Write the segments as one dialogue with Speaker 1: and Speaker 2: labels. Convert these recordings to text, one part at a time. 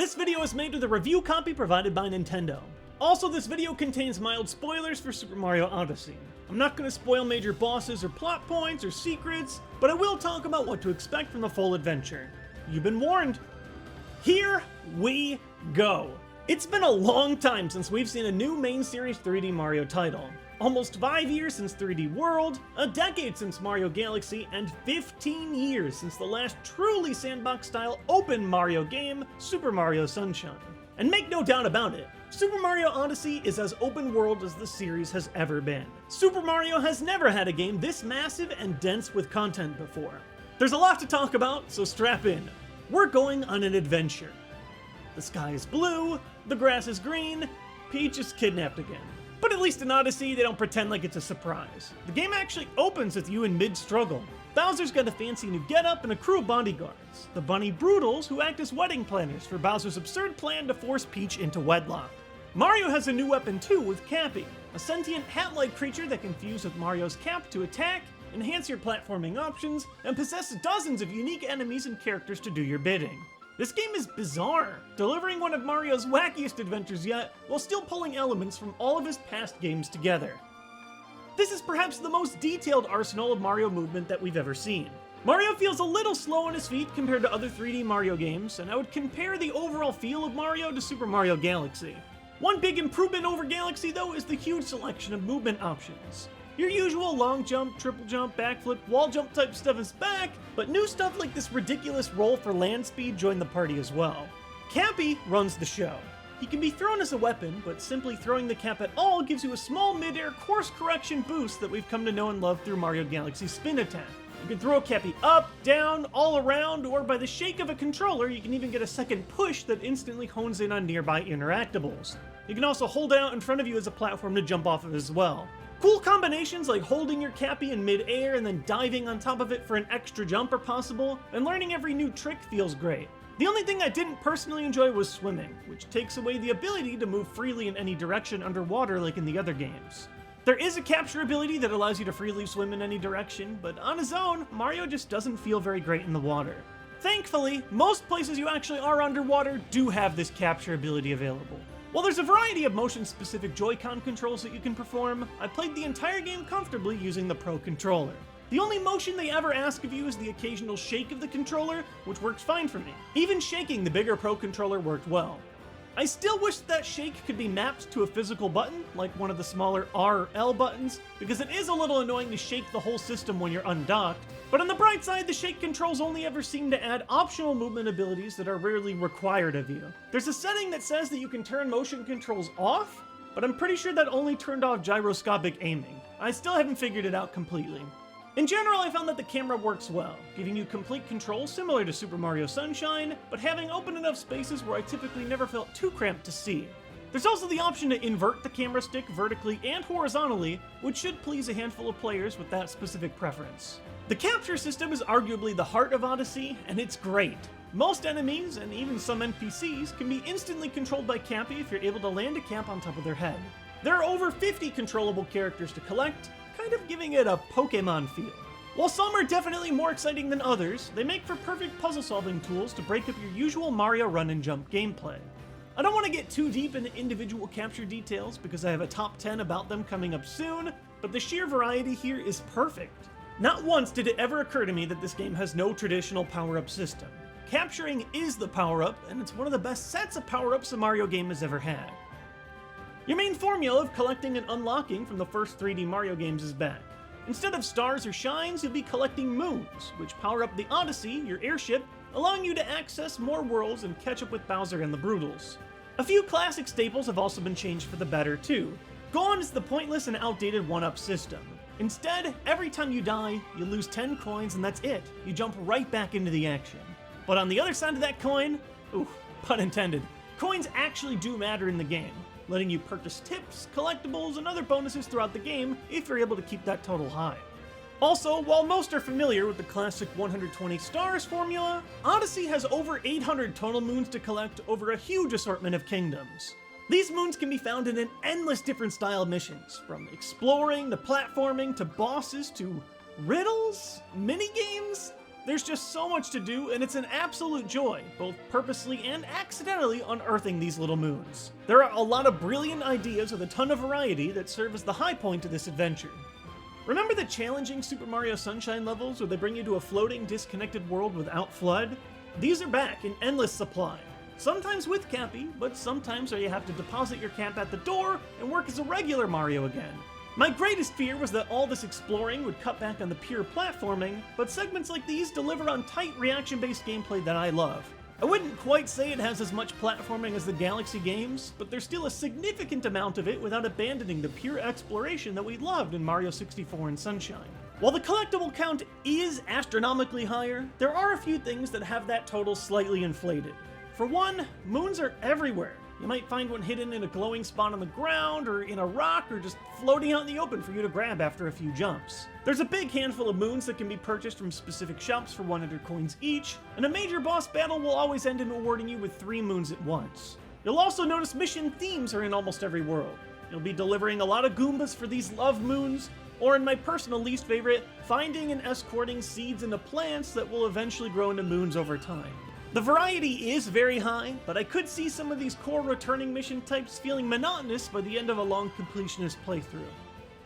Speaker 1: This video is made with a review copy provided by Nintendo. Also, this video contains mild spoilers for Super Mario Odyssey. I'm not going to spoil major bosses or plot points or secrets, but I will talk about what to expect from the full adventure. You've been warned. Here we go. It's been a long time since we've seen a new main series 3D Mario title. Almost 5 years since 3D World, a decade since Mario Galaxy, and 15 years since the last truly sandbox-style open Mario game, Super Mario Sunshine. And make no doubt about it, Super Mario Odyssey is as open world as the series has ever been. Super Mario has never had a game this massive and dense with content before. There's a lot to talk about, so strap in. We're going on an adventure. The sky is blue, the grass is green, Peach is kidnapped again. But at least in Odyssey, they don't pretend like it's a surprise. The game actually opens with you in mid-struggle. Bowser's got a fancy new getup and a crew of bodyguards, the Bunny Broodals, who act as wedding planners for Bowser's absurd plan to force Peach into wedlock. Mario has a new weapon too with Cappy, a sentient hat-like creature that can fuse with Mario's cap to attack, enhance your platforming options, and possess dozens of unique enemies and characters to do your bidding. This game is bizarre, delivering one of Mario's wackiest adventures yet, while still pulling elements from all of his past games together. This is perhaps the most detailed arsenal of Mario movement that we've ever seen. Mario feels a little slow on his feet compared to other 3D Mario games, and I would compare the overall feel of Mario to Super Mario Galaxy. One big improvement over Galaxy, though, is the huge selection of movement options. Your usual long jump, triple jump, backflip, wall jump type stuff is back, but new stuff like this ridiculous roll for land speed joined the party as well. Cappy runs the show. He can be thrown as a weapon, but simply throwing the cap at all gives you a small mid-air course correction boost that we've come to know and love through Mario Galaxy's spin attack. You can throw Cappy up, down, all around, or by the shake of a controller, you can even get a second push that instantly hones in on nearby interactables. You can also hold it out in front of you as a platform to jump off of as well. Cool combinations like holding your Cappy in mid-air and then diving on top of it for an extra jump are possible, and learning every new trick feels great. The only thing I didn't personally enjoy was swimming, which takes away the ability to move freely in any direction underwater like in the other games. There is a capture ability that allows you to freely swim in any direction, but on his own, Mario just doesn't feel very great in the water. Thankfully, most places you actually are underwater do have this capture ability available. While there's a variety of motion-specific Joy-Con controls that you can perform, I played the entire game comfortably using the Pro Controller. The only motion they ever ask of you is the occasional shake of the controller, which works fine for me. Even shaking the bigger Pro Controller worked well. I still wish that shake could be mapped to a physical button, like one of the smaller R/L buttons, because it is a little annoying to shake the whole system when you're undocked. But on the bright side, the shake controls only ever seem to add optional movement abilities that are rarely required of you. There's a setting that says that you can turn motion controls off, but I'm pretty sure that only turned off gyroscopic aiming. I still haven't figured it out completely. In general, I found that the camera works well, giving you complete control similar to Super Mario Sunshine, but having open enough spaces where I typically never felt too cramped to see. There's also the option to invert the camera stick vertically and horizontally, which should please a handful of players with that specific preference. The capture system is arguably the heart of Odyssey, and it's great. Most enemies, and even some NPCs, can be instantly controlled by Cappy if you're able to land a cap on top of their head. There are over 50 controllable characters to collect, kind of giving it a Pokemon feel. While some are definitely more exciting than others, they make for perfect puzzle-solving tools to break up your usual Mario run-and-jump gameplay. I don't want to get too deep into individual capture details because I have a top 10 about them coming up soon, but the sheer variety here is perfect. Not once did it ever occur to me that this game has no traditional power-up system. Capturing is the power-up, and it's one of the best sets of power-ups a Mario game has ever had. Your main formula of collecting and unlocking from the first 3D Mario games is back. Instead of stars or shines, you'll be collecting moons, which power up the Odyssey, your airship, allowing you to access more worlds and catch up with Bowser and the Broodals. A few classic staples have also been changed for the better too. Gone is the pointless and outdated one-up system. Instead, every time you die, you lose 10 coins and that's it. You jump right back into the action. But on the other side of that coin, ooh, pun intended, coins actually do matter in the game, letting you purchase tips, collectibles, and other bonuses throughout the game if you're able to keep that total high. Also, while most are familiar with the classic 120 stars formula, Odyssey has over 800 total moons to collect over a huge assortment of kingdoms. These moons can be found in an endless different style missions, from exploring to platforming to bosses to riddles, minigames. There's just so much to do, and it's an absolute joy, both purposely and accidentally unearthing these little moons. There are a lot of brilliant ideas with a ton of variety that serve as the high point of this adventure. Remember the challenging Super Mario Sunshine levels where they bring you to a floating, disconnected world without FLUDD? These are back in endless supply. Sometimes with Cappy, but sometimes where you have to deposit your camp at the door and work as a regular Mario again. My greatest fear was that all this exploring would cut back on the pure platforming, but segments like these deliver on tight reaction-based gameplay that I love. I wouldn't quite say it has as much platforming as the Galaxy games, but there's still a significant amount of it without abandoning the pure exploration that we loved in Mario 64 and Sunshine. While the collectible count is astronomically higher, there are a few things that have that total slightly inflated. For one, moons are everywhere. You might find one hidden in a glowing spot on the ground, or in a rock, or just floating out in the open for you to grab after a few jumps. There's a big handful of moons that can be purchased from specific shops for 100 coins each, and a major boss battle will always end in awarding you with 3 moons at once. You'll also notice mission themes are in almost every world. You'll be delivering a lot of Goombas for these love moons, or in my personal least favorite, finding and escorting seeds into plants that will eventually grow into moons over time. The variety is very high, but I could see some of these core returning mission types feeling monotonous by the end of a long completionist playthrough.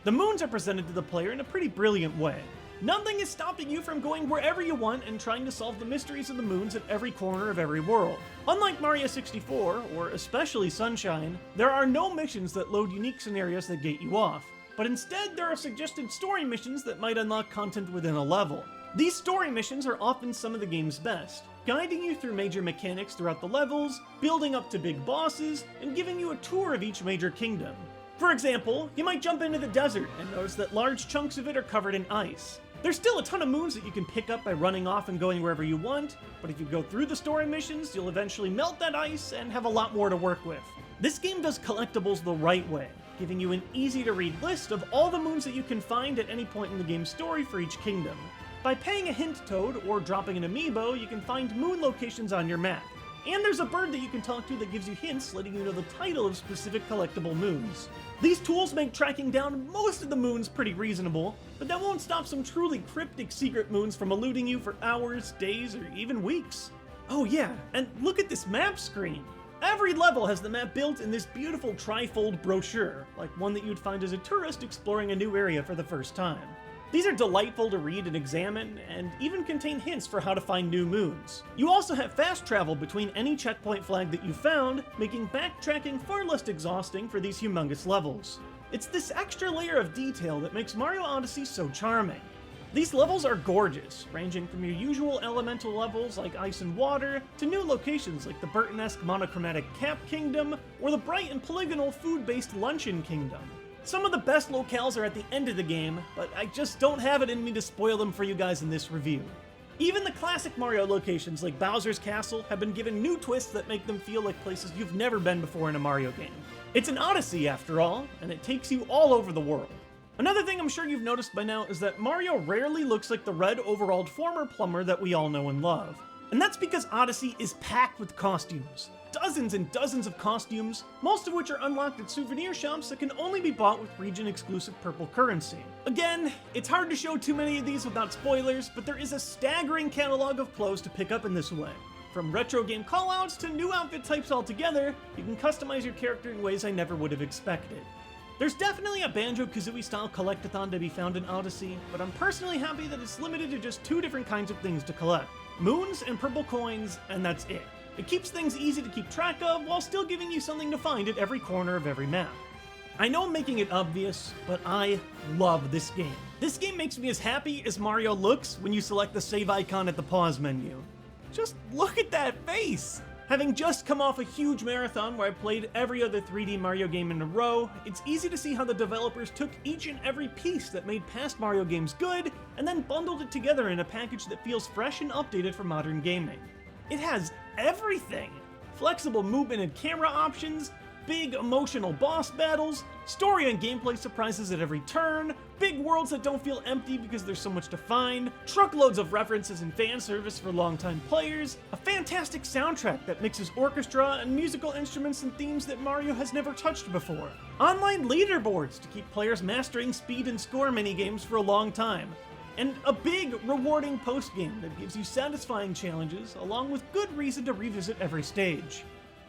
Speaker 1: The moons are presented to the player in a pretty brilliant way. Nothing is stopping you from going wherever you want and trying to solve the mysteries of the moons at every corner of every world. Unlike Mario 64, or especially Sunshine, there are no missions that load unique scenarios that gate you off, but instead there are suggested story missions that might unlock content within a level. These story missions are often some of the game's best, guiding you through major mechanics throughout the levels, building up to big bosses, and giving you a tour of each major kingdom. For example, you might jump into the desert and notice that large chunks of it are covered in ice. There's still a ton of moons that you can pick up by running off and going wherever you want, but if you go through the story missions, you'll eventually melt that ice and have a lot more to work with. This game does collectibles the right way, giving you an easy-to-read list of all the moons that you can find at any point in the game's story for each kingdom. By paying a hint toad or dropping an amiibo, you can find moon locations on your map. And there's a bird that you can talk to that gives you hints letting you know the title of specific collectible moons. These tools make tracking down most of the moons pretty reasonable, but that won't stop some truly cryptic secret moons from eluding you for hours, days, or even weeks. Oh yeah, and look at this map screen! Every level has the map built in this beautiful trifold brochure, like one that you'd find as a tourist exploring a new area for the first time. These are delightful to read and examine, and even contain hints for how to find new moons. You also have fast travel between any checkpoint flag that you found, making backtracking far less exhausting for these humongous levels. It's this extra layer of detail that makes Mario Odyssey so charming. These levels are gorgeous, ranging from your usual elemental levels like ice and water, to new locations like the Burton-esque monochromatic Cap Kingdom, or the bright and polygonal food-based Luncheon Kingdom. Some of the best locales are at the end of the game, but I just don't have it in me to spoil them for you guys in this review. Even the classic Mario locations like Bowser's Castle have been given new twists that make them feel like places you've never been before in a Mario game. It's an Odyssey after all, and it takes you all over the world. Another thing I'm sure you've noticed by now is that Mario rarely looks like the red overalled former plumber that we all know and love. And that's because Odyssey is packed with costumes. Dozens and dozens of costumes, most of which are unlocked at souvenir shops that can only be bought with region-exclusive purple currency. Again, it's hard to show too many of these without spoilers, but there is a staggering catalog of clothes to pick up in this way. From retro game callouts to new outfit types altogether, you can customize your character in ways I never would have expected. There's definitely a Banjo-Kazooie style collectathon to be found in Odyssey, but I'm personally happy that it's limited to just 2 different kinds of things to collect. Moons and purple coins, and that's it. It keeps things easy to keep track of while still giving you something to find at every corner of every map. I know I'm making it obvious, but I love this game. This game makes me as happy as Mario looks when you select the save icon at the pause menu. Just look at that face! Having just come off a huge marathon where I played every other 3D Mario game in a row, it's easy to see how the developers took each and every piece that made past Mario games good, and then bundled it together in a package that feels fresh and updated for modern gaming. It has everything! Flexible movement and camera options, big emotional boss battles, story and gameplay surprises at every turn, big worlds that don't feel empty because there's so much to find, truckloads of references and fan service for longtime players, a fantastic soundtrack that mixes orchestra and musical instruments and themes that Mario has never touched before, online leaderboards to keep players mastering speed and score minigames for a long time, and a big, rewarding post-game that gives you satisfying challenges, along with good reason to revisit every stage.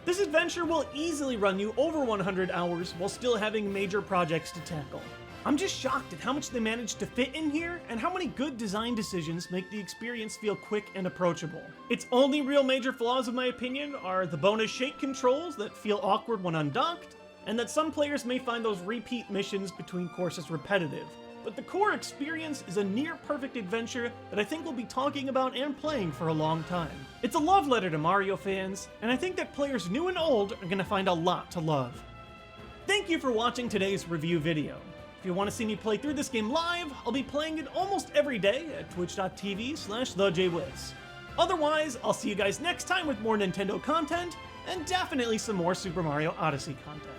Speaker 1: This adventure will easily run you over 100 hours while still having major projects to tackle. I'm just shocked at how much they managed to fit in here, and how many good design decisions make the experience feel quick and approachable. Its only real major flaws, in my opinion, are the bonus shake controls that feel awkward when undocked, and that some players may find those repeat missions between courses repetitive. But the core experience is a near-perfect adventure that I think we'll be talking about and playing for a long time. It's a love letter to Mario fans, and I think that players new and old are going to find a lot to love. Thank you for watching today's review video. If you want to see me play through this game live, I'll be playing it almost every day at twitch.tv/TheJWittz. Otherwise, I'll see you guys next time with more Nintendo content, and definitely some more Super Mario Odyssey content.